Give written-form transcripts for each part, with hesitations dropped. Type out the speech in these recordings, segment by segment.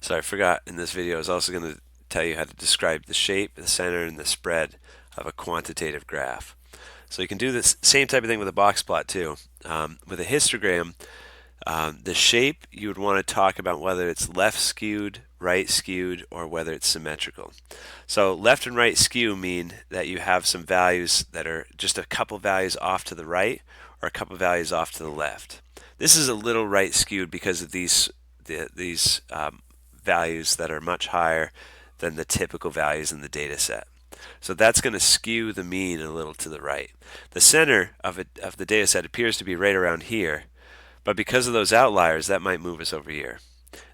So I forgot in this video I was also going to tell you how to describe the shape, the center, and the spread of a quantitative graph. So you can do this same type of thing with a box plot too. With a histogram, the shape you would want to talk about whether it's left skewed, right skewed, or whether it's symmetrical. So left and right skew mean that you have some values that are just a couple values off to the right or a couple values off to the left. This is a little right skewed because of these values that are much higher than the typical values in the data set. So that's going to skew the mean a little to the right. The center of the data set appears to be right around here, but because of those outliers, that might move us over here.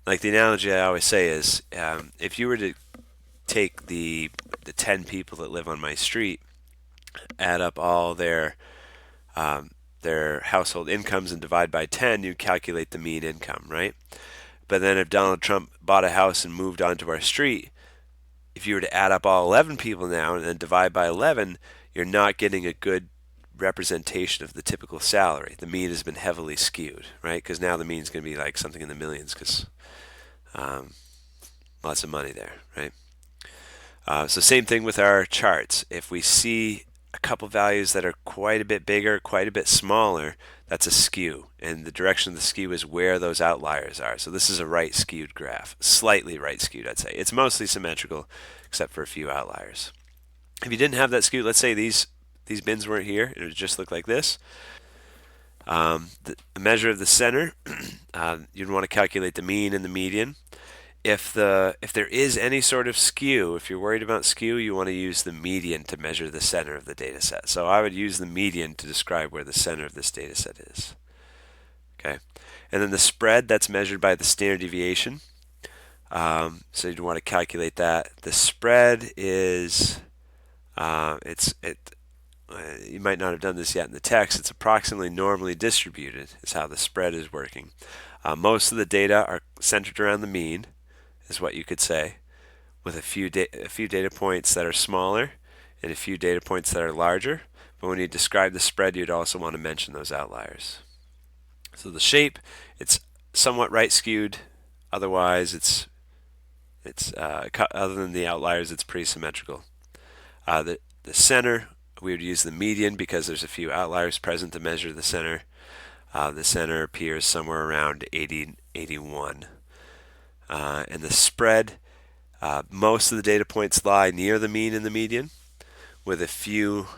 Like the analogy I always say is, if you were to take the 10 people that live on my street, add up all their household incomes and divide by 10, you calculate the mean income, right? But then if Donald Trump bought a house and moved onto our street, if you were to add up all 11 people now and then divide by 11, you're not getting a good representation of the typical salary. The mean has been heavily skewed, right? Because now the mean is going to be like something in the millions because um, lots of money there, right? So same thing with our charts. If we see a couple values that are quite a bit bigger, quite a bit smaller, that's a skew. And the direction of the skew is where those outliers are. So this is a right skewed graph. Slightly right skewed, I'd say. It's mostly symmetrical, except for a few outliers. If you didn't have that skew, let's say these bins weren't here, it would just look like this. The measure of the center, you'd want to calculate the mean and the median. If there is any sort of skew, if you're worried about skew, you want to use the median to measure the center of the data set. So I would use the median to describe where the center of this data set is. Okay, and then the spread, that's measured by the standard deviation. So you'd want to calculate that. The spread is you might not have done this yet in the text. It's approximately normally distributed is how the spread is working. Most of the data are centered around the mean, is what you could say, with a few data points that are smaller and a few data points that are larger. But when you describe the spread, you'd also want to mention those outliers. So the shape, it's somewhat right skewed. Otherwise, it's other than the outliers, it's pretty symmetrical. The center, we would use the median because there's a few outliers present to measure the center. The center appears somewhere around 80, 81. And the spread, most of the data points lie near the mean and the median, with a few,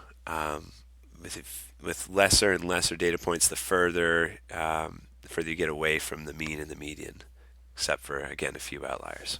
with lesser and lesser data points the further you get away from the mean and the median, except for, again, a few outliers.